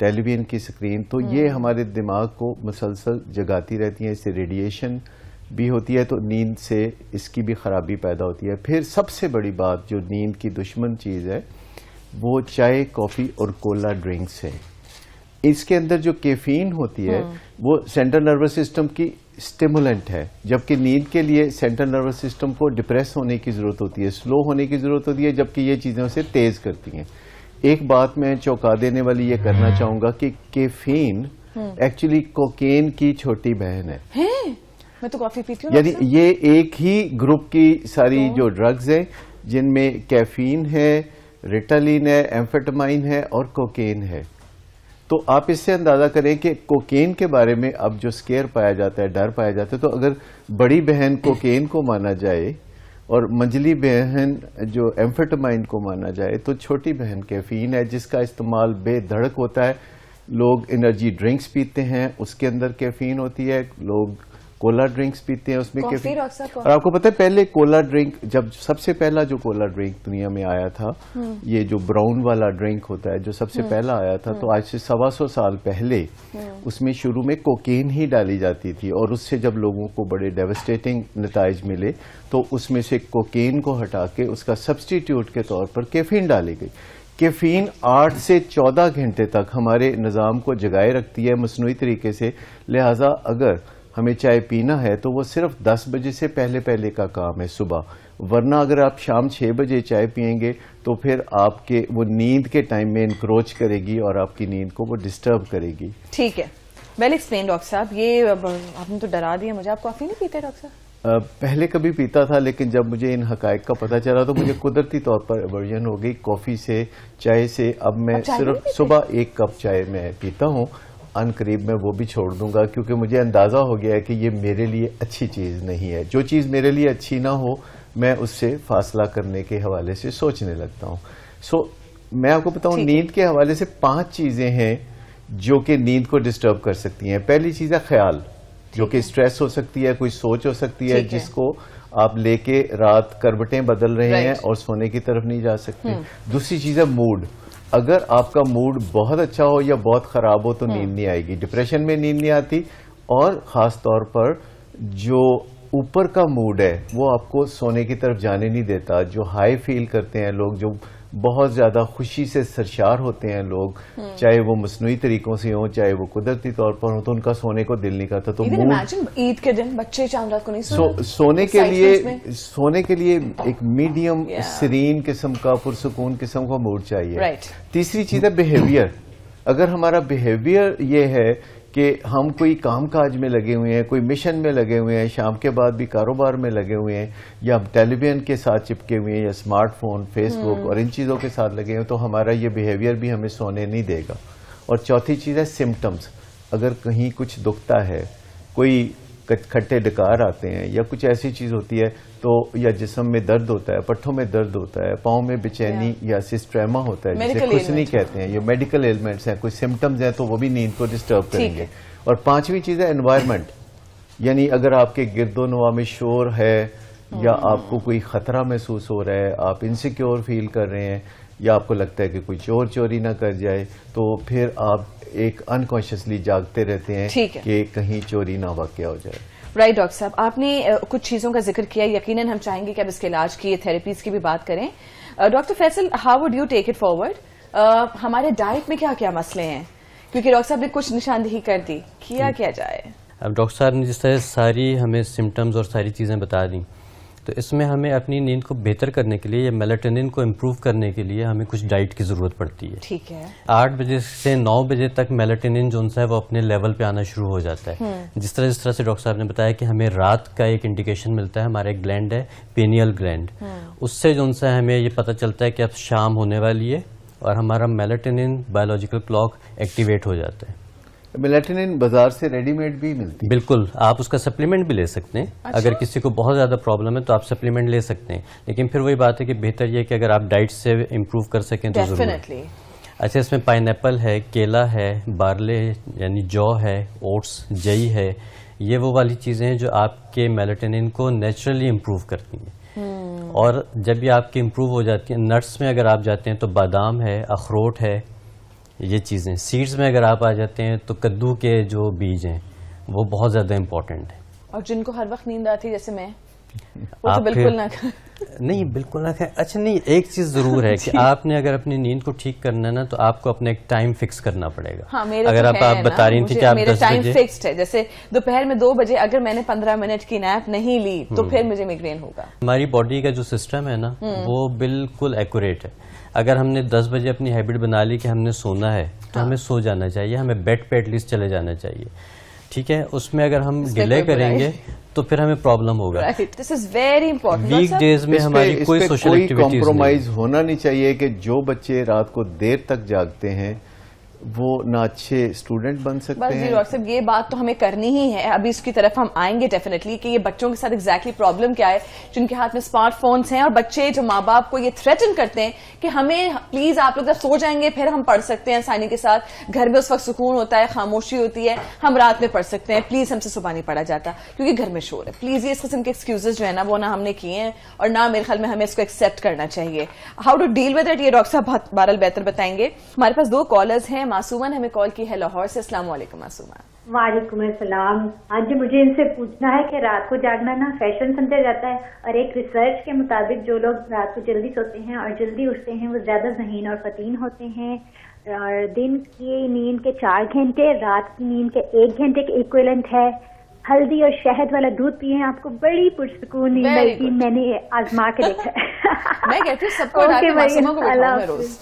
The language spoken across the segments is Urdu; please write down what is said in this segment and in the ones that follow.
ٹیلی ویژن کی اسکرین، تو یہ ہمارے دماغ کو مسلسل جگاتی رہتی ہیں. اس سے ریڈیشن بھی ہوتی ہے تو نیند سے اس کی بھی خرابی پیدا ہوتی ہے. پھر سب سے بڑی بات جو نیند کی دشمن چیز ہے وہ چائے، کافی اور کولا ڈرنکس ہے. اس کے اندر جو کیفین ہوتی ہے وہ سینٹرل نروس سسٹم کی اسٹیمولنٹ ہے، جبکہ نیند کے لیے سینٹرل نروس سسٹم کو ڈپریس ہونے کی ضرورت ہوتی ہے، سلو ہونے کی ضرورت ہوتی ہے، جبکہ یہ چیزیں اسے تیز کرتی ہیں. ایک بات میں چونکا دینے والی یہ کرنا چاہوں گا کہ کیفین ایکچولی کوکین کی چھوٹی بہن ہے. میں تو کافی پیتی ہوں. یعنی یہ ایک ہی گروپ کی ساری جو ڈرگز ہیں جن میں کیفین ہے، ریٹالین ہے، ایمفیٹامائن ہے اور کوکین ہے. تو آپ اس سے اندازہ کریں کہ کوکین کے بارے میں اب جو سکیئر پایا جاتا ہے، ڈر پایا جاتا ہے، تو اگر بڑی بہن کوکین کو مانا جائے اور منجلی بہن جو ایمفیٹامائن کو مانا جائے تو چھوٹی بہن کیفین ہے جس کا استعمال بے دھڑک ہوتا ہے. لوگ انرجی ڈرنکس پیتے ہیں، اس کے اندر کیفین ہوتی ہے. لوگ کولا ڈرنکس پیتے ہیں، اس میں کیفین. اور آپ کو پتہ ہے پہلے کولا ڈرنک، جب سب سے پہلا جو کولا ڈرنک دنیا میں آیا تھا، یہ جو براؤن والا ڈرنک ہوتا ہے جو سب سے پہلا آیا تھا، تو آج سے 125 سال پہلے اس میں شروع میں کوکین ہی ڈالی جاتی تھی. اور اس سے جب لوگوں کو بڑے ڈیوسٹیٹنگ نتائج ملے تو اس میں سے کوکین کو ہٹا کے اس کا سبسٹیٹیوٹ کے طور پر کیفین ڈالی گئی. کیفین 8 سے 14 گھنٹے تک ہمارے نظام کو جگائے رکھتی ہے مصنوعی طریقے سے. لہٰذا اگر ہمیں چائے پینا ہے تو وہ صرف 10 بجے سے پہلے کا کام ہے صبح، ورنہ اگر آپ شام 6 بجے چائے پیئیں گے تو پھر آپ کے وہ نیند کے ٹائم میں انکروچ کرے گی اور آپ کی نیند کو وہ ڈسٹرب کرے گی. ٹھیک ہے، ویل ایکسپلین ڈاکٹر صاحب. یہ آپ نے تو ڈرا دیا مجھے. آپ کافی نہیں پیتے ڈاکٹر صاحب؟ پہلے کبھی پیتا تھا، لیکن جب مجھے ان حقائق کا پتہ چلا تو مجھے قدرتی طور پر ایورژن ہو گئی کافی سے، چائے سے. اب میں صرف صبح 1 کپ چائے میں پیتا ہوں. ان قریب میں وہ بھی چھوڑ دوں گا کیونکہ مجھے اندازہ ہو گیا ہے کہ یہ میرے لیے اچھی چیز نہیں ہے. جو چیز میرے لیے اچھی نہ ہو میں اس سے فاصلہ کرنے کے حوالے سے سوچنے لگتا ہوں. میں آپ کو بتاؤں نیند کے حوالے سے 5 چیزیں ہیں جو کہ نیند کو ڈسٹرب کر سکتی ہیں. پہلی چیز ہے خیال، جو کہ اسٹریس ہو سکتی ہے، کوئی سوچ ہو سکتی ہے جس کو آپ لے کے رات کروٹیں بدل رہے ہیں اور سونے کی طرف نہیں جا سکتے. دوسری چیز ہے موڈ. اگر آپ کا موڈ بہت اچھا ہو یا بہت خراب ہو تو نیند نہیں آئے گی. ڈپریشن میں نیند نہیں آتی. اور خاص طور پر جو اوپر کا موڈ ہے وہ آپ کو سونے کی طرف جانے نہیں دیتا. جو ہائی فیل کرتے ہیں لوگ، جو بہت زیادہ خوشی سے سرشار ہوتے ہیں لوگ، چاہے وہ مصنوعی طریقوں سے ہوں چاہے وہ قدرتی طور پر ہوں، تو ان کا سونے کو دل نہیں کرتا. تو عید کے دن بچے چاند رات کو نہیں سونے کے لیے ایک میڈیم سرین قسم کا پرسکون قسم کا موڈ چاہیے. تیسری چیز ہے بیہیویئر. اگر ہمارا بیہیویئر یہ ہے کہ ہم کوئی کام کاج میں لگے ہوئے ہیں، کوئی مشن میں لگے ہوئے ہیں، شام کے بعد بھی کاروبار میں لگے ہوئے ہیں، یا ٹیلی ویژن کے ساتھ چپکے ہوئے ہیں، یا اسمارٹ فون، فیس بک اور ان چیزوں کے ساتھ لگے ہوئے، تو ہمارا یہ بیہیویئر بھی ہمیں سونے نہیں دے گا. اور چوتھی چیز ہے سمٹمز. اگر کہیں کچھ دکھتا ہے، کوئی کھٹے ڈکار آتے ہیں یا کچھ ایسی چیز ہوتی ہے تو، یا جسم میں درد ہوتا ہے، پٹھوں میں درد ہوتا ہے، پاؤں میں بے چینی یا سسٹریما ہوتا ہے جسے کھسنی کہتے ہیں، یہ میڈیکل ایلمنٹس ہیں، کوئی سمٹمز ہیں تو وہ بھی نیند کو ڈسٹرب کریں گے. اور 5ویں چیز ہے انوائرمنٹ. یعنی اگر آپ کے گرد و نواح میں شور ہے یا آپ کو کوئی خطرہ محسوس ہو رہا ہے، آپ انسیکیور فیل کر رہے ہیں، یا آپ کو لگتا ہے کہ کوئی چور چوری نہ کر جائے، تو پھر آپ ایک انکانشیسلی جاگتے رہتے ہیں کہ کہیں چوری نہ واقع ہو جائے. رائٹ ڈاکٹر صاحب، آپ نے کچھ چیزوں کا ذکر کیا. یقیناً ہم چاہیں گے کہ اب اس کے علاج کی، تھراپیز کی بھی بات کریں. Doctor Faisal, how would you take it forward? ہمارے ڈائٹ میں کیا کیا مسئلے ہیں؟ کیونکہ ڈاکٹر صاحب نے کچھ نشاندہی کر دی، کیا جائے؟ اب ڈاکٹر صاحب نے جس طرح ساری ہمیں سمٹمز اور ساری چیزیں بتا دیں، تو اس میں ہمیں اپنی نیند کو بہتر کرنے کے لیے یا میلاٹونن کو امپروو کرنے کے لیے ہمیں کچھ ڈائٹ کی ضرورت پڑتی ہے. ٹھیک ہے. 8 بجے سے 9 بجے تک میلاٹونن جو ہے وہ اپنے لیول پہ آنا شروع ہو جاتا ہے. جس طرح سے ڈاکٹر صاحب نے بتایا کہ ہمیں رات کا ایک انڈیکیشن ملتا ہے. ہمارا ایک گلینڈ ہے پینیل گلینڈ، اس سے جو ہے ہمیں یہ پتہ چلتا ہے کہ اب شام ہونے والی ہے اور ہمارا میلاٹونن بایولوجیکل کلاک ایکٹیویٹ ہو جاتا ہے. میلاٹونن بازار سے ریڈی میڈ بھی ملتی ہے؟ بالکل، آپ اس کا سپلیمنٹ بھی لے سکتے ہیں. اگر کسی کو بہت زیادہ پرابلم ہے تو آپ سپلیمنٹ لے سکتے ہیں، لیکن پھر وہی بات ہے کہ بہتر یہ کہ اگر آپ ڈائٹ سے امپروو کر سکیں تو ضرور. اچھا، اس میں پائن ایپل ہے، کیلا ہے، بارلے یعنی جو ہے، اوٹس، جئی ہے، یہ وہ والی چیزیں ہیں جو آپ کے میلاٹونن کو نیچرلی امپروو کرتی ہیں. اور جب یہ آپ کی امپروو ہو جاتی ہیں، نٹس میں اگر آپ جاتے ہیں تو بادام ہے، اخروٹ ہے، یہ چیزیں سیڈز میں اگر آپ آ جاتے ہیں تو کدو کے جو بیج ہیں وہ بہت زیادہ امپورٹنٹ ہے. اور جن کو ہر وقت نیند آتی ہے جیسے میں, وہ تو بالکل نہ نہیں بالکل نہ کھائیں. اچھا نہیں, ایک چیز ضرور ہے کہ آپ نے اگر اپنی نیند کو ٹھیک کرنا ہے نا تو آپ کو اپنا ایک ٹائم فکس کرنا پڑے گا. ہاں, میرے اگر آپ بتا رہی تھی کہ آپ 10 بجے, ٹائم فکسڈ ہے, جیسے دوپہر میں 2 بجے اگر میں نے 15 منٹ کی نیپ نہیں لی تو پھر مجھے میگرین ہوگا. ہماری باڈی کا جو سسٹم ہے نا وہ بالکل ایکوریٹ ہے. اگر ہم نے 10 بجے اپنی ہیبٹ بنا لی کہ ہم نے سونا ہے تو ہمیں سو جانا چاہیے, ہمیں بیڈ پہ ایٹ لیسٹ چلے جانا چاہیے. ٹھیک ہے, اس میں اگر ہم ڈیلے کریں گے تو پھر ہمیں پرابلم ہوگا. This is very important. Week days میں ہماری کوئی سوشل ایکٹیویٹیز کمپرومائز ہونا نہیں چاہیے کہ جو بچے رات کو دیر تک جاگتے ہیں وہ نہ اچھے اسٹوڈنٹ بن سکتے ہیں. ڈاکٹر صاحب یہ بات تو ہمیں کرنی ہی ہے, ابھی اس کی طرف ہم آئیں گے ڈیفینیٹلی کہ یہ بچوں کے ساتھ ایگزیکٹلی پرابلم کیا ہے جن کے ہاتھ میں اسمارٹ فونس ہیں, اور بچے جو ماں باپ کو یہ تھریٹن کرتے ہیں کہ ہمیں پلیز آپ لوگ جب سو جائیں گے پھر ہم پڑھ سکتے ہیں آسانی کے ساتھ, گھر میں اس وقت سکون ہوتا ہے, خاموشی ہوتی ہے, ہم رات میں پڑھ سکتے ہیں, پلیز ہم سے صبح نہیں پڑھا جاتا کیونکہ گھر میں شور ہے. پلیز یہ اس قسم کے ایکسکیوزز جو ہے نا وہ نہ ہم نے کیے ہیں اور نہ میرے خیال میں ہمیں اس کو ایکسیپٹ کرنا چاہیے. How to deal with it یہ ڈاکٹر صاحب بہت بہرحال بہتر بتائیں گے. ہمارے پاس 2 کالرز ہیں. معصومہ نے ہمیں کال کی ہے لاہور سے. السلام علیکم معصومہ. وعلیکم السلام. ہاں جی, مجھے ان سے پوچھنا ہے کہ رات کو جاگنا نا فیشن سمجھا جاتا ہے, اور ایک ریسرچ کے مطابق جو لوگ رات کو جلدی سوتے ہیں اور جلدی اٹھتے ہیں وہ زیادہ ذہین اور فطین ہوتے ہیں, اور دن کی نیند کے 4 گھنٹے رات کی نیند کے 1 گھنٹے کے ایکویلنٹ ہے. ہلدی اور شہد والا دودھ پیئے, آپ کو بڑی پرسکون نیند آئے گی. میں نے آزما کے دیکھا ہے. میں کہتی ہوں سب کو معصومہ کو بٹھاؤں میں روز.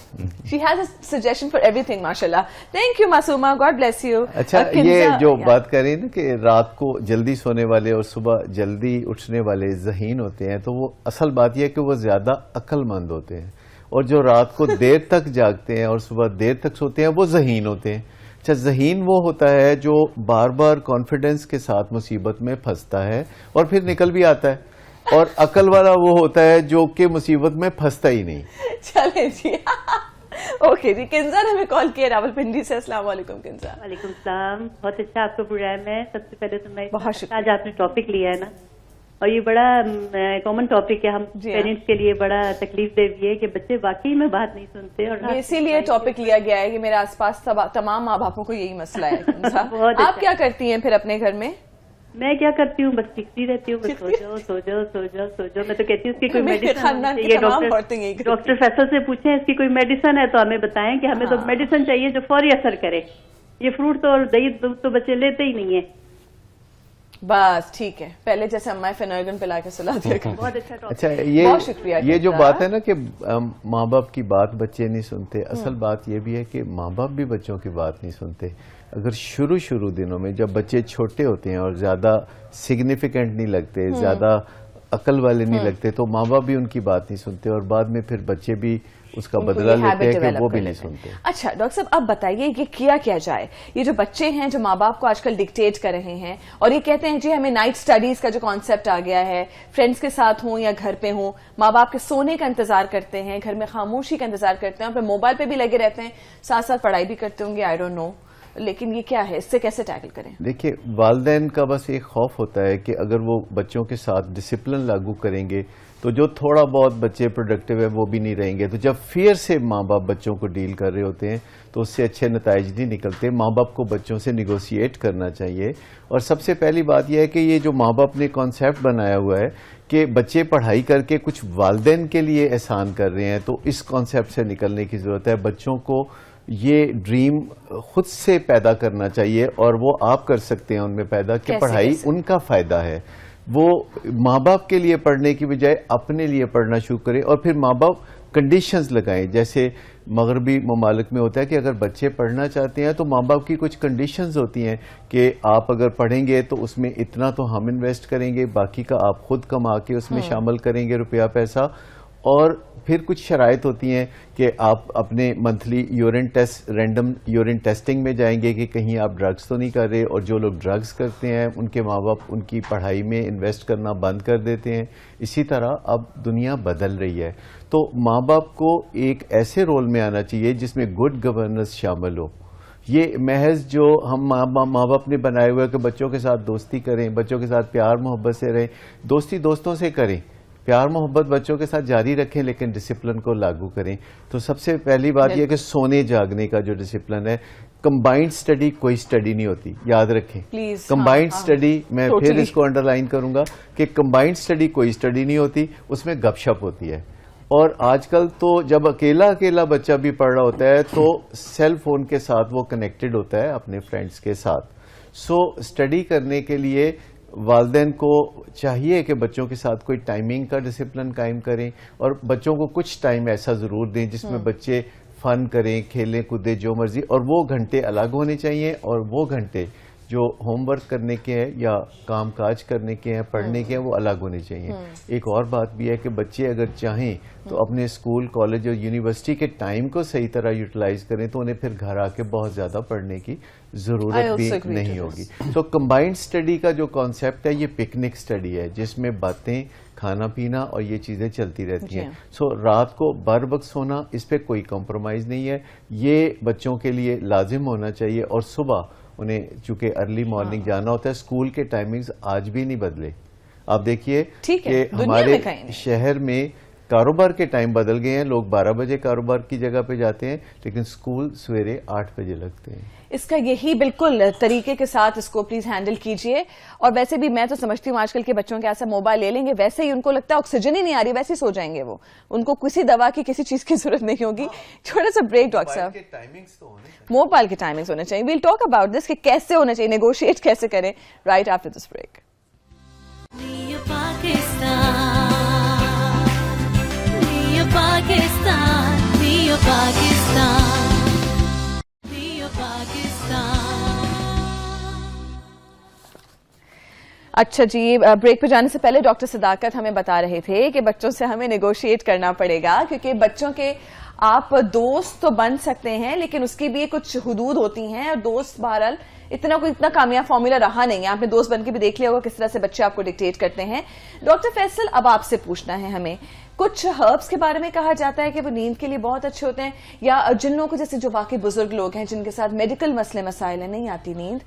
She has a suggestion for everything, ماشاءاللہ. Thank you Masuma, God bless you. اچھا, یہ جو بات کر رہی ہیں نا کہ رات کو جلدی سونے والے اور صبح جلدی اٹھنے والے ذہین ہوتے ہیں, تو وہ اصل بات یہ ہے کہ وہ زیادہ عقل مند ہوتے ہیں, اور جو رات کو دیر تک جاگتے ہیں اور صبح دیر تک سوتے ہیں وہ ذہین ہوتے ہیں. اچھا, ذہین وہ ہوتا ہے جو بار بار کانفیڈنس کے ساتھ مصیبت میں پھنستا ہے اور پھر نکل بھی آتا ہے, اور عقل والا وہ ہوتا ہے جو کہ مصیبت میں پھنستا ہی نہیں. چلیں جی, اوکے جی. کنزا نے ہمیں کال کیا راول پنڈی سے. السلام علیکم کنزا. وعلیکم السلام. بہت اچھا آپ کا پروگرام ہے. سب سے پہلے تو میں بہت شکریہ. آج آپ نے ٹاپک لیا ہے نا, اور یہ بڑا کامن ٹاپک ہے, ہم پیرنٹس کے لیے بڑا تکلیف دہ بھی ہے کہ بچے واقعی میں بات نہیں سنتے, اور اسی لیے ٹاپک لیا گیا ہے کہ میرے آس پاس تمام ماں باپوں کو یہی مسئلہ ہے. آپ کیا کرتی ہیں پھر اپنے گھر میں؟ میں کیا کرتی ہوں, بس سیکھتی رہتی ہوں, بس سو جاؤ سو جاؤ سو جاؤ سو جاؤ. میں تو کہتی ہوں اس کی کوئی میڈیسن, ڈاکٹر فیصل سے پوچھیں اس کی کوئی میڈیسن ہے تو ہمیں بتائیں کہ ہمیں تو میڈیسن چاہیے جو فوری اثر کرے. یہ فروٹ تو اور دہی تو بچے لیتے ہی نہیں ہیں. بس ٹھیک ہے, پہلے جیسے اماں فینرگن پلا کے سلا دیا. بہت اچھا. اچھا, بہت شکریہ. یہ جو بات ہے نا کہ ماں باپ کی بات بچے نہیں سنتے, اصل بات یہ بھی ہے کہ ماں باپ بھی بچوں کی بات نہیں سنتے. اگر شروع دنوں میں جب بچے چھوٹے ہوتے ہیں اور زیادہ سگنیفیکنٹ نہیں لگتے, زیادہ عقل والے نہیں لگتے, تو ماں باپ بھی ان کی بات نہیں سنتے, اور بعد میں پھر بچے بھی اس کا بدلہ لیتے ہیں کہ وہ بھی نہیں سنتے. اچھا ڈاکٹر صاحب, اب بتائیے یہ کیا جائے. یہ جو بچے ہیں جو ماں باپ کو آج کل ڈکٹیٹ کر رہے ہیں اور یہ کہتے ہیں جی ہمیں نائٹ اسٹڈیز کا جو کانسیپٹ آ گیا ہے, فرینڈس کے ساتھ ہوں یا گھر پہ ہوں, ماں باپ کے سونے کا انتظار کرتے ہیں, گھر میں خاموشی کا انتظار کرتے ہیں, اور پھر موبائل پہ بھی لگے رہتے ہیں, ساتھ ساتھ پڑھائی بھی کرتے ہوں گے, آئی ڈونٹ نو, لیکن یہ کیا ہے, اس سے کیسے ٹیکل کریں؟ دیکھیے, والدین کا بس ایک خوف ہوتا ہے کہ اگر وہ بچوں کے ساتھ ڈسپلن لاگو کریں گے تو جو تھوڑا بہت بچے پروڈکٹیو ہے وہ بھی نہیں رہیں گے. تو جب فیئر سے ماں باپ بچوں کو ڈیل کر رہے ہوتے ہیں تو اس سے اچھے نتائج نہیں نکلتے. ماں باپ کو بچوں سے نیگوشیٹ کرنا چاہیے, اور سب سے پہلی بات یہ ہے کہ یہ جو ماں باپ نے کانسیپٹ بنایا ہوا ہے کہ بچے پڑھائی کر کے کچھ والدین کے لیے احسان کر رہے ہیں, تو اس کانسیپٹ سے نکلنے کی ضرورت ہے. بچوں کو یہ ڈریم خود سے پیدا کرنا چاہیے, اور وہ آپ کر سکتے ہیں ان میں پیدا کہ پڑھائی ان کا فائدہ ہے. وہ ماں باپ کے لیے پڑھنے کی بجائے اپنے لیے پڑھنا شروع کریں, اور پھر ماں باپ کنڈیشنز لگائیں. جیسے مغربی ممالک میں ہوتا ہے کہ اگر بچے پڑھنا چاہتے ہیں تو ماں باپ کی کچھ کنڈیشنز ہوتی ہیں کہ آپ اگر پڑھیں گے تو اس میں اتنا تو ہم انویسٹ کریں گے, باقی کا آپ خود کما کے اس میں شامل کریں گے روپیہ پیسہ. اور پھر کچھ شرائط ہوتی ہیں کہ آپ اپنے monthly urine test, random urine testing میں جائیں گے کہ کہیں آپ ڈرگس تو نہیں کر رہے, اور جو لوگ ڈرگس کرتے ہیں ان کے ماں باپ ان کی پڑھائی میں انویسٹ کرنا بند کر دیتے ہیں. اسی طرح اب دنیا بدل رہی ہے, تو ماں باپ کو ایک ایسے رول میں آنا چاہیے جس میں گڈ گورننس شامل ہو. یہ محض جو ہم ماں باپ نے بنائے ہوئے کہ بچوں کے ساتھ دوستی کریں, بچوں کے ساتھ پیار محبت سے رہیں, دوستی دوستوں سے کریں, پیار محبت بچوں کے ساتھ جاری رکھیں لیکن ڈسپلن کو لاگو کریں. تو سب سے پہلی بات یہ کہ سونے جاگنے کا جو ڈسپلن ہے, کمبائنڈ اسٹڈی کوئی اسٹڈی نہیں ہوتی, یاد رکھیں. کمبائنڈ اسٹڈی, میں پھر اس کو انڈر لائن کروں گا کہ کمبائنڈ اسٹڈی کوئی اسٹڈی نہیں ہوتی, اس میں گپ شپ ہوتی ہے. اور آج کل تو جب اکیلا بچہ بھی پڑھ رہا ہوتا ہے تو سیل فون کے ساتھ وہ کنیکٹڈ ہوتا ہے اپنے فرینڈز کے ساتھ. سو اسٹڈی کرنے کے لیے والدین کو چاہیے کہ بچوں کے ساتھ کوئی ٹائمنگ کا ڈسپلن قائم کریں, اور بچوں کو کچھ ٹائم ایسا ضرور دیں جس میں بچے فن کریں, کھیلیں کودیں جو مرضی, اور وہ گھنٹے الگ ہونے چاہیے, اور وہ گھنٹے جو ہوم ورک کرنے کے ہیں یا کام کاج کرنے کے ہیں, پڑھنے کے ہیں, وہ الگ ہونے چاہیے. ایک اور بات بھی ہے کہ بچے اگر چاہیں تو اپنے اسکول, کالج اور یونیورسٹی کے ٹائم کو صحیح طرح یوٹیلائز کریں تو انہیں پھر گھر آ کے بہت زیادہ پڑھنے کی ضرورت بھی نہیں ہوگی. تو کمبائنڈ اسٹڈی کا جو کانسیپٹ ہے یہ پکنک اسٹڈی ہے جس میں باتیں, کھانا پینا اور یہ چیزیں چلتی رہتی ہیں. سو رات کو بر وقت سونا, اس پہ کوئی کمپرومائز نہیں ہے, یہ بچوں کے لیے لازم ہونا چاہیے. اور صبح انہیں چونکہ ارلی مارننگ جانا ہوتا ہے, اسکول کے ٹائمنگز آج بھی نہیں بدلے. آپ دیکھیے کہ ہمارے شہر میں کاروبار کے ٹائم بدل گئے ہیں, لوگ 12 بجے کاروبار کی جگہ پہ جاتے ہیں لیکن اسکول سویرے 8 بجے لگتے ہیں. اس کا یہی بالکل طریقے کے ساتھ اس کو پلیز ہینڈل کیجئے. اور ویسے بھی میں تو سمجھتی ہوں آج کل کے بچوں کے ایسا موبائل لے لیں گے, ویسے ہی ان کو لگتا ہے آکسیجن ہی نہیں آ رہی, ویسے ہی سو جائیں گے وہ, ان کو کسی دوا کی کسی چیز کی ضرورت نہیں ہوگی. چھوٹا سا بریک ڈاکٹر صاحب, موبائل کے ٹائمنگز ہونے چاہیے. ویل ٹاک اباؤٹ دس کہ کیسے ہونا چاہیے, نیگوشیٹ کیسے کریں, رائٹ آفٹر دس بریک. اچھا جی, بریک پہ جانے سے پہلے ڈاکٹر صداقت ہمیں بتا رہے تھے کہ بچوں سے ہمیں نیگوشیٹ کرنا پڑے گا, کیونکہ بچوں کے آپ دوست تو بن سکتے ہیں لیکن اس کی بھی کچھ حدود ہوتی ہیں, اور دوست بہرحال اتنا کامیاب فارمولا رہا نہیں ہے. آپ نے دوست بن کے بھی دیکھ لیا ہوگا کس طرح سے بچے آپ کو ڈکٹیٹ کرتے ہیں. ڈاکٹر فیصل, اب آپ سے پوچھنا ہے ہمیں, کچھ ہربس کے بارے میں کہا جاتا ہے کہ وہ نیند کے لیے بہت اچھے ہوتے ہیں, یا جن لوگوں کو جیسے جو واقعی بزرگ لوگ ہیں جن کے ساتھ میڈیکل مسئلے مسائل ہیں, نہیں آتی نیند,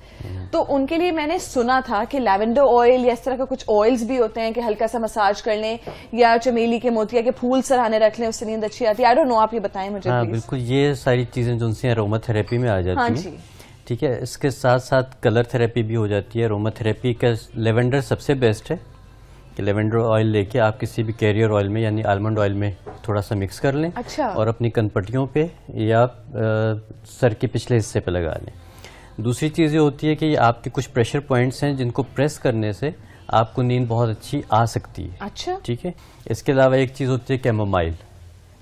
تو ان کے لیے میں نے سنا تھا کہ لیونڈر آئل یا اس طرح کا کچھ آئلز بھی ہوتے ہیں کہ ہلکا سا مساج کر لیں, یا چمیلی کے موتیا کے پھول سرانے رکھ لیں, اس سے نیند اچھی آتی ہے. آئی ڈونٹ نو, آپ یہ بتائیں مجھے. ہاں بالکل, یہ ساری چیزیں جو ان سے اروما تھراپی میں آ جاتی ہیں. ٹھیک ہے, اس کے ساتھ ساتھ کلر تھراپی بھی ہو جاتی ہے. اروما تھراپی کا لیونڈر سب سے بیسٹ ہے کہ لیونڈر آئل لے کے آپ کسی بھی کیریئر آئل میں یعنی آلمنڈ آئل میں تھوڑا سا مکس کر لیں, اور اپنی کنپٹیوں پہ یا سر کے پچھلے حصے پہ لگا لیں. دوسری چیز یہ ہوتی ہے کہ یہ آپ کے کچھ پریشر پوائنٹس ہیں جن کو پریس کرنے سے آپ کو نیند بہت اچھی آ سکتی ہے. اچھا, ٹھیک ہے. اس کے علاوہ ایک چیز ہوتی ہے کیمومائل,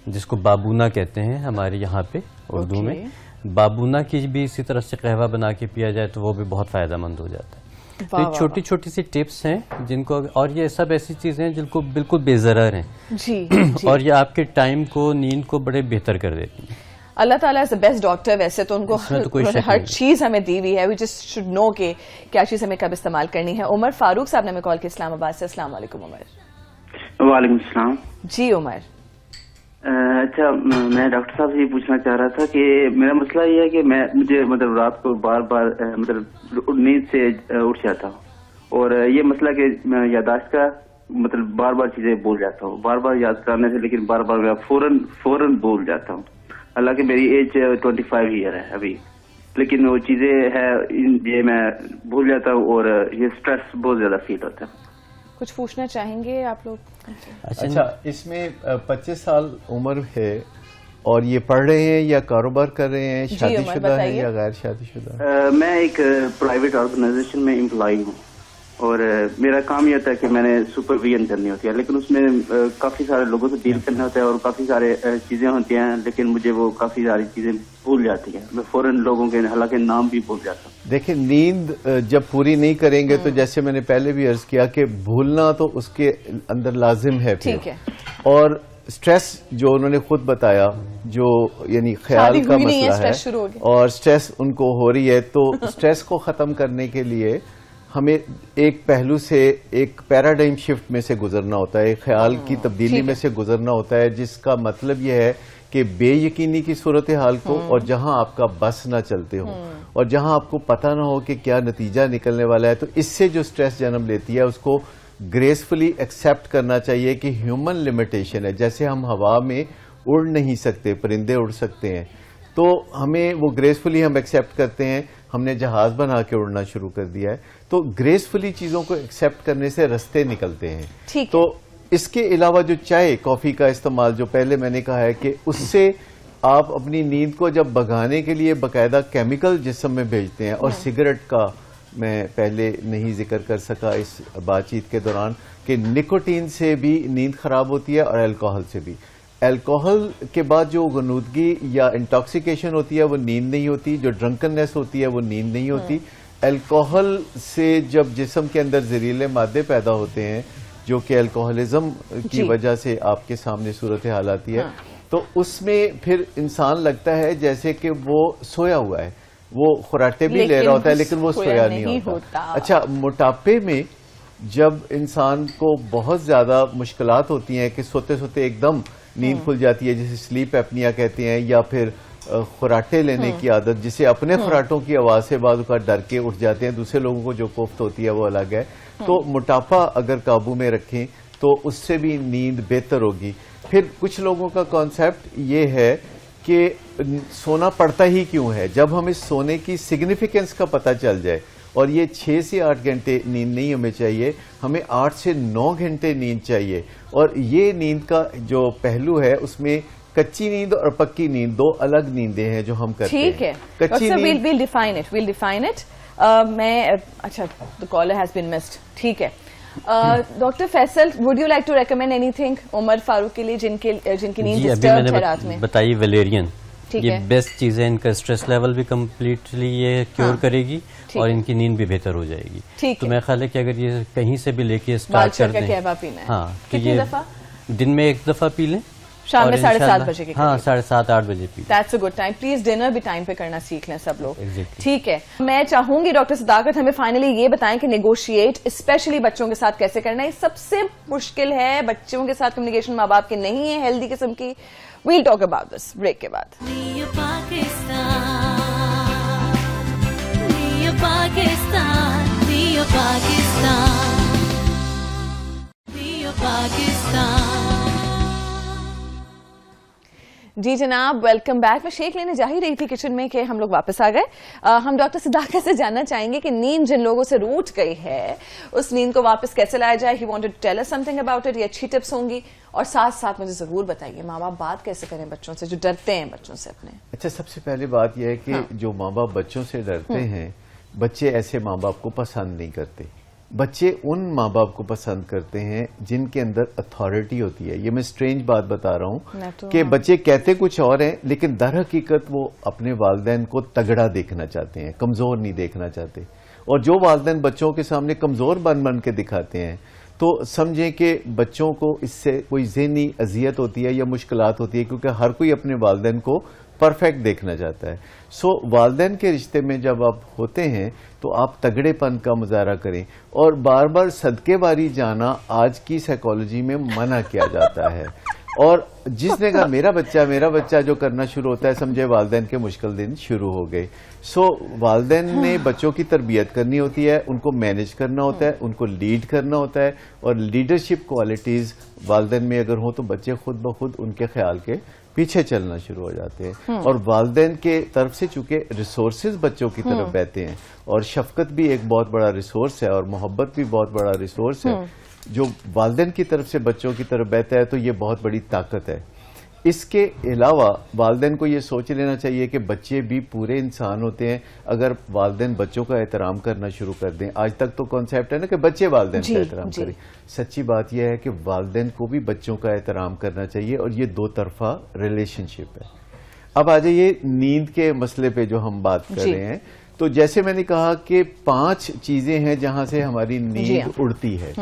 جس کو بابونا کہتے ہیں ہمارے یہاں پہ اردو میں. بابونا کی بھی اسی طرح سے قہوہ بنا کے پیا جائے تو وہ بھی بہت فائدہ مند ہو جاتا ہے. تو یہ چھوٹی چھوٹی سی ٹپس ہیں جن کو, اور یہ سب ایسی چیزیں ہیں جن کو بالکل بے ضرر ہیں جی, اور یہ آپ کے ٹائم کو, نیند کو بڑے بہتر کر دیتی ہیں. اللہ تعالیٰ از دا بیسٹ ڈاکٹر. ویسے تو ان کو ہر چیز ہمیں دی ہوئی ہے, وی جسٹ شوڈ نو کہ کیا چیز ہمیں کب استعمال کرنی ہے. عمر فاروق صاحب نے ہمیں کال کی اسلام آباد سے. السلام علیکم عمر. وعلیکم السلام. جی عمر. اچھا, میں ڈاکٹر صاحب سے یہ پوچھنا چاہ رہا تھا کہ میرا مسئلہ یہ ہے کہ مجھے مطلب رات کو بار بار مطلب نیند سے اٹھ جاتا ہوں, اور یہ مسئلہ کہ میں یاداشت کا مطلب بار بار چیزیں بھول جاتا ہوں, بار بار یاد کرنے سے, لیکن بار بار میں فوراً بھول جاتا ہوں. حالانکہ میری ایج 25 ایئر ہے ابھی, لیکن وہ چیزیں ہے یہ میں بھول جاتا ہوں, اور یہ اسٹریس بہت زیادہ فیل ہوتا ہے. کچھ پوچھنا چاہیں گے آپ لوگ؟ اچھا, اس میں 25 سال عمر ہے اور یہ پڑھ رہے ہیں یا کاروبار کر رہے ہیں, شادی شدہ ہیں یا غیر شادی شدہ؟ میں ایک پرائیویٹ آرگنائزیشن میں امپلائی ہوں, اور میرا کام یہ ہوتا ہے کہ میں نے سپرویژن کرنی ہوتی ہے, لیکن اس میں کافی سارے لوگوں سے ڈیل کرنا ہوتا ہے اور کافی سارے چیزیں ہوتی ہیں, لیکن مجھے وہ کافی ساری چیزیں بھول جاتی ہیں. میں فوراً لوگوں کے حالانکہ نام بھی بھول جاتا ہوں. دیکھیں, نیند جب پوری نہیں کریں گے تو جیسے میں نے پہلے بھی عرض کیا کہ بھولنا تو اس کے اندر لازم ہے. ٹھیک ہے. اور سٹریس جو انہوں نے خود بتایا, جو یعنی خیال کا مسئلہ ہے اور سٹریس ان کو ہو رہی ہے, تو سٹریس کو ختم کرنے کے لیے ہمیں ایک پہلو سے, ایک پیراڈائم شفٹ میں سے گزرنا ہوتا ہے, خیال کی تبدیلی میں سے گزرنا ہوتا ہے, جس کا مطلب یہ ہے کہ بے یقینی کی صورتحال کو, اور جہاں آپ کا بس نہ چلتے ہو اور جہاں آپ کو پتہ نہ ہو کہ کیا نتیجہ نکلنے والا ہے, تو اس سے جو سٹریس جنم لیتی ہے اس کو گریسفلی ایکسیپٹ کرنا چاہیے کہ ہیومن لمیٹیشن ہے. جیسے ہم ہوا میں اڑ نہیں سکتے, پرندے اڑ سکتے ہیں, تو ہمیں وہ گریسفلی ہم ایکسیپٹ کرتے ہیں. ہم نے جہاز بنا کے اڑنا شروع کر دیا ہے, تو گریسفلی چیزوں کو ایکسیپٹ کرنے سے رستے نکلتے ہیں. تو اس کے علاوہ جو چائے کافی کا استعمال, جو پہلے میں نے کہا ہے کہ اس سے آپ اپنی نیند کو جب بھگانے کے لیے باقاعدہ کیمیکل جسم میں بھیجتے ہیں, اور سگریٹ کا میں پہلے نہیں ذکر کر سکا اس بات چیت کے دوران کہ نکوٹین سے بھی نیند خراب ہوتی ہے اور الکوہل سے بھی. الکوہل کے بعد جو غنودگی یا انٹاکسیکیشن ہوتی ہے وہ نیند نہیں ہوتی, جو ڈرنکنیس ہوتی ہے وہ نیند نہیں ہوتی. الکوہل سے جب جسم کے اندر زہریلے مادے پیدا ہوتے ہیں جو کہ الکوہلزم کی وجہ سے آپ کے سامنے صورتحال آتی ہے, تو اس میں پھر انسان لگتا ہے جیسے کہ وہ سویا ہوا ہے, وہ خراٹے بھی لے رہا ہوتا ہے لیکن وہ سویا نہیں ہوتا. اچھا, موٹاپے میں جب انسان کو بہت زیادہ مشکلات ہوتی ہیں کہ سوتے سوتے ایک دم نیند کھل جاتی ہے, جسے سلیپ ایپنیا کہتے ہیں, یا پھر خراٹے لینے کی عادت, جسے اپنے خراٹوں کی آواز سے بعض اوقات ڈر کے اٹھ جاتے ہیں, دوسرے لوگوں کو جو کوفت ہوتی ہے وہ الگ ہے. تو موٹاپا اگر قابو میں رکھیں تو اس سے بھی نیند بہتر ہوگی. پھر کچھ لوگوں کا کانسیپٹ یہ ہے کہ سونا پڑتا ہی کیوں ہے. جب ہمیں سونے کی سگنیفیکنس کا پتہ چل جائے, اور یہ 6 سے 8 گھنٹے نیند نہیں ہمیں چاہیے, ہمیں 8 سے 9 گھنٹے نیند چاہیے. اور یہ نیند کا جو پہلو ہے اس میں کچی نیند اور پکی نیند دو الگ نیندیں ہیں جو ہم کرتے ہیں. ٹھیک ہے, کچی نیند we'll define it. میں اچھا, the caller has been missed. ٹھیک ہے. Doctor Faisal, would you like to recommend anything عمر فاروق کے لیے جن کی نیند ڈسٹرب ہے رات میں؟ بتائی ویلیرین, یہ بیسٹ چیز ہے. ان کا اسٹریس لیول بھی کمپلیٹلی یہ کیور کرے گی اور ان کی نیند بھی بہتر ہو جائے گی. تو میں خیال ہے کہ اگر یہ کہیں سے بھی لے کے اسٹارٹ کر دیں, ہاں, تو یہ دن میں ایک دفعہ پی لیں, شام میں 7:30 بجے کے, ہاں 7:30-8 بجے پی. That's a good time. Please dinner بھی ٹائم پہ کرنا سیکھ لیں سب لوگ. ٹھیک ہے, میں چاہوں گی ڈاکٹر صداقت ہمیں فائنلی یہ بتائیں کہ نیگوشیٹ اسپیشلی بچوں کے ساتھ کیسے کرنا ہے. یہ سب سے مشکل ہے, بچوں کے ساتھ کمیونیکیشن ماں باپ کی نہیں ہے ہیلدی قسم کی. We'll talk about this break کے بعد. جی جناب, ویلکم بیک. میں شیک لینے جا ہی رہی تھی کچن میں کہ ہم لوگ واپس آ گئے. ہم ڈاکٹر صداقت سے جاننا چاہیں گے کہ نیند جن لوگوں سے روٹ گئی ہے اس نیند کو واپس کیسے لایا جائے. He wanted to tell us something about it. یہ اچھی ٹپس ہوں گی, اور ساتھ ساتھ مجھے ضرور بتائیے ماں باپ بات کیسے کریں بچوں سے جو ڈرتے ہیں بچوں سے اپنے. اچھا, سب سے پہلے بات یہ ہے کہ جو ماں باپ بچوں سے ڈرتے ہیں, بچے ایسے ماں باپ کو پسند نہیں کرتے. بچے ان ماں باپ کو پسند کرتے ہیں جن کے اندر اتھارٹی ہوتی ہے. یہ میں سٹرینج بات بتا رہا ہوں کہ بچے کہتے کچھ اور ہیں لیکن در حقیقت وہ اپنے والدین کو تگڑا دیکھنا چاہتے ہیں, کمزور نہیں دیکھنا چاہتے. اور جو والدین بچوں کے سامنے کمزور بن کے دکھاتے ہیں تو سمجھیں کہ بچوں کو اس سے کوئی ذہنی اذیت ہوتی ہے یا مشکلات ہوتی ہے, کیونکہ ہر کوئی اپنے والدین کو پرفیکٹ دیکھنا چاہتا ہے. والدین کے رشتے میں جب آپ ہوتے ہیں تو آپ تگڑے پن کا مظاہرہ کریں, اور بار بار صدقے باری جانا آج کی سائیکالوجی میں منع کیا جاتا ہے. اور جس نے کہا میرا بچہ جو کرنا شروع ہوتا ہے, سمجھے والدین کے مشکل دن شروع ہو گئے. والدین نے بچوں کی تربیت کرنی ہوتی ہے, ان کو مینج کرنا ہوتا ہے, ان کو لیڈ کرنا ہوتا ہے, اور لیڈرشپ کوالٹیز والدین میں اگر ہوں تو بچے خود بخود ان کے خیال کے پیچھے چلنا شروع ہو جاتے ہیں. اور والدین کے طرف سے چونکہ ریسورسز بچوں کی طرف بہتے ہیں, اور شفقت بھی ایک بہت بڑا ریسورس ہے, اور محبت بھی بہت بڑا ریسورس ہے جو والدین کی طرف سے بچوں کی طرف بہتا ہے, تو یہ بہت بڑی طاقت ہے. اس کے علاوہ والدین کو یہ سوچ لینا چاہیے کہ بچے بھی پورے انسان ہوتے ہیں. اگر والدین بچوں کا احترام کرنا شروع کر دیں, آج تک تو کانسیپٹ ہے نا کہ بچے والدین کا احترام کریں. سچی بات یہ ہے کہ والدین کو بھی بچوں کا احترام کرنا چاہیے, اور یہ دو طرفہ ریلیشن شپ ہے. اب آ جائیے نیند کے مسئلے پہ جو ہم بات کر رہے ہیں. تو جیسے میں نے کہا کہ 5 چیزیں ہیں جہاں سے ہماری نیند اڑتی ہے,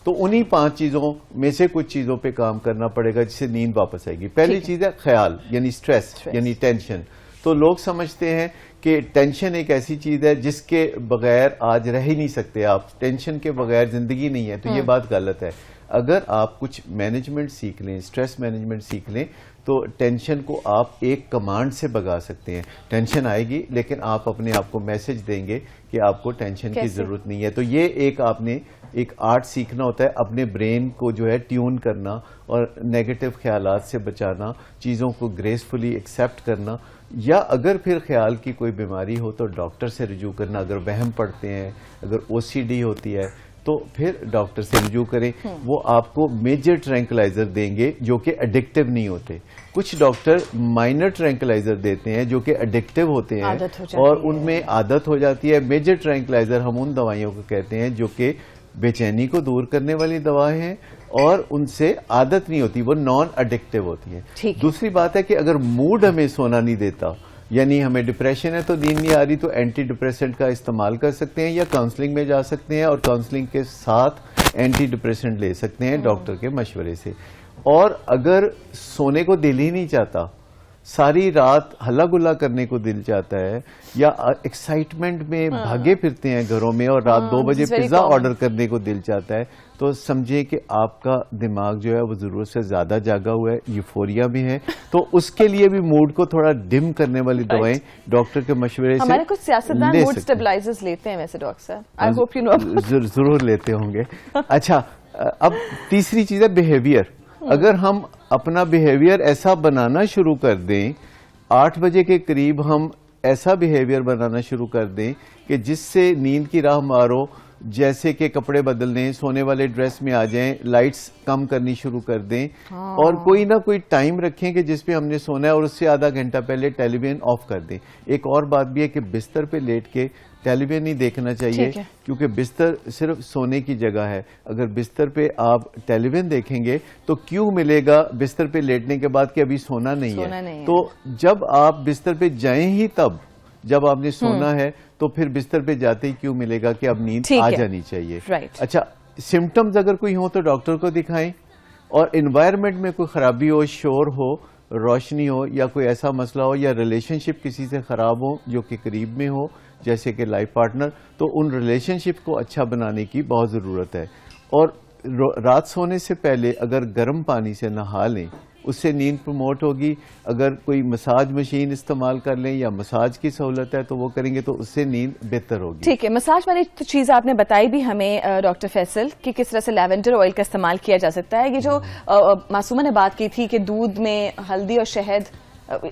تو انہی 5 چیزوں میں سے کچھ چیزوں پہ کام کرنا پڑے گا جس سے نیند واپس آئے گی. پہلی چیز ہے خیال, یعنی سٹریس, یعنی ٹینشن. تو لوگ سمجھتے ہیں کہ ٹینشن ایک ایسی چیز ہے جس کے بغیر آج رہ ہی نہیں سکتے آپ, ٹینشن کے بغیر زندگی نہیں ہے. تو یہ بات غلط ہے. اگر آپ کچھ مینجمنٹ سیکھ لیں، اسٹریس مینجمنٹ سیکھ لیں، تو ٹینشن کو آپ ایک کمانڈ سے بھگا سکتے ہیں. ٹینشن آئے گی لیکن آپ اپنے آپ کو میسج دیں گے کہ آپ کو ٹینشن کی ضرورت نہیں ہے. تو یہ ایک آپ نے ایک آرٹ سیکھنا ہوتا ہے، اپنے برین کو جو ہے ٹیون کرنا اور نیگیٹو خیالات سے بچانا، چیزوں کو گریسفلی ایکسیپٹ کرنا، یا اگر پھر خیال کی کوئی بیماری ہو تو ڈاکٹر سے رجوع کرنا. اگر وہم پڑتے ہیں، اگر او سی ڈی ہوتی ہے تو پھر ڈاکٹر سے رجوع کریں. وہ آپ کو میجر ٹرینکلائزر دیں گے جو کہ ایڈکٹیو نہیں ہوتے. کچھ ڈاکٹر مائنر ٹرینکلائزر دیتے ہیں جو کہ ایڈکٹیو ہوتے ہیں اور ان میں عادت ہو جاتی ہے. میجر ٹرینکلائزر ہم ان دوائیوں کو کہتے ہیں جو کہ بے چینی کو دور کرنے والی دوائیں ہیں اور ان سے عادت نہیں ہوتی، وہ نان ایڈکٹیو ہوتی ہیں. دوسری بات ہے کہ اگر موڈ ہمیں سونا نہیں دیتا، یعنی ہمیں ڈپریشن ہے تو نیند نہیں آ رہی، تو اینٹی ڈپریسنٹ کا استعمال کر سکتے ہیں یا کاؤنسلنگ میں جا سکتے ہیں اور کاؤنسلنگ کے ساتھ اینٹی ڈپریسنٹ لے سکتے ہیں ڈاکٹر کے مشورے سے. اور اگر سونے کو دل ہی نہیں چاہتا، ساری رات ہلا گلا کرنے کو دل چاہتا ہے، یا ایکسائٹمنٹ میں بھاگے پھرتے ہیں گھروں میں اور رات 2 بجے پیزا آرڈر کرنے کو دل چاہتا ہے، تو سمجھیں کہ آپ کا دماغ جو ہے وہ ضرورت سے زیادہ جاگا ہوا ہے، یوفوریا میں ہے. تو اس کے لیے بھی موڈ کو تھوڑا ڈم کرنے والی دوائیں ڈاکٹر کے مشورے سے ہمارے کچھ سیاستدان موڈ سٹیبلائزرز لیتے ہیں ویسے ڈاکٹر صاحب، آئی ہوپ یو نو. ضرور لیتے ہوں گے. اچھا، اب تیسری چیز ہے بیہیویئر. اگر ہم اپنا بیہیویئر ایسا بنانا شروع کر دیں، 8 بجے کے قریب ہم ایسا بیہیویئر بنانا شروع کر دیں کہ جس سے نیند کی راہ مارو، جیسے کہ کپڑے بدل دیں، سونے والے ڈریس میں آ جائیں، لائٹس کم کرنی شروع کر دیں، اور کوئی نہ کوئی ٹائم رکھیں کہ جس پہ ہم نے سونا ہے اور اس سے آدھا گھنٹہ پہلے ٹیلی ویژن آف کر دیں. ایک اور بات بھی ہے کہ بستر پہ لیٹ کے ٹیلی ویژن نہیں دیکھنا چاہیے، کیونکہ بستر صرف سونے کی جگہ ہے. اگر بستر پہ آپ ٹیلی ویژن دیکھیں گے تو کیوں ملے گا بستر پہ لیٹنے کے بعد کہ ابھی سونا نہیں ہے. تو جب آپ بستر پہ جائیں ہی تب جب آپ نے سونا ہے، تو پھر بستر پہ جاتے ہی کیوں ملے گا کہ اب نیند آ جانی چاہیے. اچھا، سمٹمز اگر کوئی ہوں تو ڈاکٹر کو دکھائیں. اور انوائرمنٹ میں کوئی خرابی ہو، شور ہو، روشنی ہو، یا کوئی ایسا مسئلہ ہو، یا ریلیشن شپ کسی سے خراب ہو جو کہ قریب میں ہو جیسے کہ لائف پارٹنر، تو ان ریلیشن شپ کو اچھا بنانے کی بہت ضرورت ہے. اور رات سونے سے پہلے اگر گرم پانی سے نہا لیں، اس سے نیند پروموٹ ہوگی. اگر کوئی مساج مشین استعمال کر لیں یا مساج کی سہولت ہے تو وہ کریں گے تو اس سے نیند بہتر ہوگی. ٹھیک ہے، مساج والی چیز آپ نے بتائی بھی ہمیں ڈاکٹر فیصل کہ کس طرح سے لیونڈر آئل کا استعمال کیا جا سکتا ہے. یہ جو معصومہ نے بات کی تھی کہ دودھ میں ہلدی اور شہد،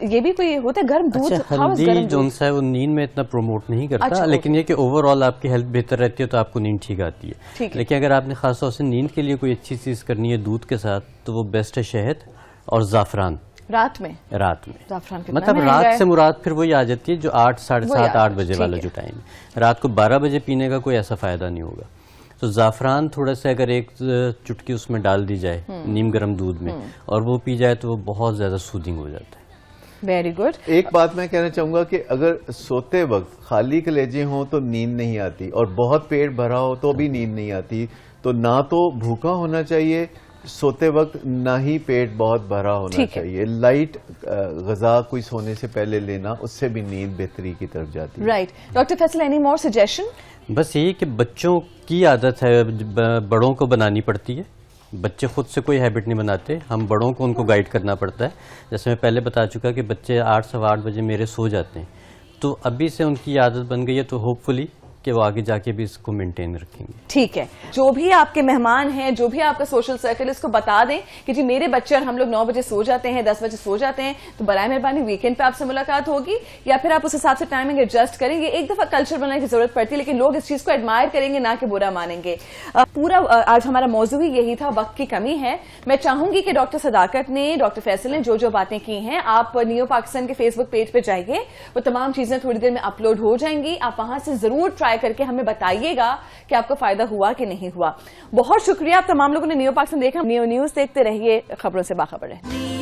یہ بھی کوئی ہوتا ہے گرم دودھ؟ ہلدی جو ہے وہ نیند میں اتنا پروموٹ نہیں کرتا، لیکن یہ کہ اوور آل آپ کی ہیلتھ بہتر رہتی ہے تو آپ کو نیند ٹھیک آتی ہے. لیکن اگر آپ نے خاص طور سے نیند کے لیے کوئی اچھی چیز کرنی ہے دودھ کے ساتھ تو وہ بیسٹ ہے شہد اور زعفران. رات میں مطلب رات سے مراد پھر وہی آ جاتی ہے جو 8 ساڑھے 7 8 بجے والا جو ٹائم ہے. رات کو 12 بجے پینے کا کوئی ایسا فائدہ نہیں ہوگا. تو زعفران تھوڑا سا اگر ایک چٹکی اس میں ڈال دی جائے نیم گرم دودھ میں اور وہ پی جائے تو وہ بہت زیادہ سودنگ ہو جاتا ہے. Very good. ایک بات میں کہنا چاہوں گا کہ اگر سوتے وقت خالی کلیجے ہوں تو نیند نہیں آتی، اور بہت پیٹ بھرا ہو تو بھی نیند نہیں آتی. تو نہ تو بھوکا ہونا چاہیے سوتے وقت، نہ ہی پیٹ بہت بھرا ہونا چاہیے. لائٹ غذا کوئی سونے سے پہلے لینا، اس سے بھی نیند بہتری کی طرف جاتی ہے. Right. Doctor Faisal, any more suggestion? بس یہی کہ بچوں کی عادت ہے بڑوں کو بنانی پڑتی ہے. بچے خود سے کوئی ہیبٹ نہیں بناتے، ہم بڑوں کو ان کو گائیڈ کرنا پڑتا ہے. جیسے میں پہلے بتا چکا کہ بچے 8 سوا 8 بجے میرے سو جاتے ہیں، تو ابھی سے ان کی عادت بن گئی ہے، تو ہوپ فلی کہ وہ آگے جا کے بھی اس کو مینٹین رکھیں گے. ٹھیک ہے. جو بھی آپ کے مہمان ہیں، جو بھی آپ کا سوشل سرکل، اس کو بتا دیں کہ جی میرے بچے اور ہم لوگ 9 بجے سو جاتے ہیں، 10 بجے سو جاتے ہیں، تو برائے مہربانی ویکینڈ پہ آپ سے ملاقات ہوگی، یا پھر آپ اس حساب سے ٹائمنگ ایڈجسٹ کریں گے. ایک دفعہ کلچر بنانے کی ضرورت پڑتی ہے، لیکن لوگ اس چیز کو ایڈمائر کریں گے، نہ کہ برا مانیں گے. پورا آج ہمارا موضوع ہی یہی تھا، وقت کی کمی ہے. میں چاہوں گی کہ ڈاکٹر صداقت نے، ڈاکٹر فیصل نے جو باتیں کی ہیں، آپ نیو پاکستان کے فیس بک پیج پہ جائیے، وہ تمام چیزیں تھوڑی دیر میں اپلوڈ ہو جائیں گی. آپ وہاں سے ضرور ٹرائی کر کے ہمیں بتائیے گا کہ آپ کو فائدہ ہوا کہ نہیں ہوا. بہت شکریہ آپ تمام لوگوں نے نیو پاکستان دیکھا. نیو نیوز دیکھتے رہیے، خبروں سے باخبر رہیں.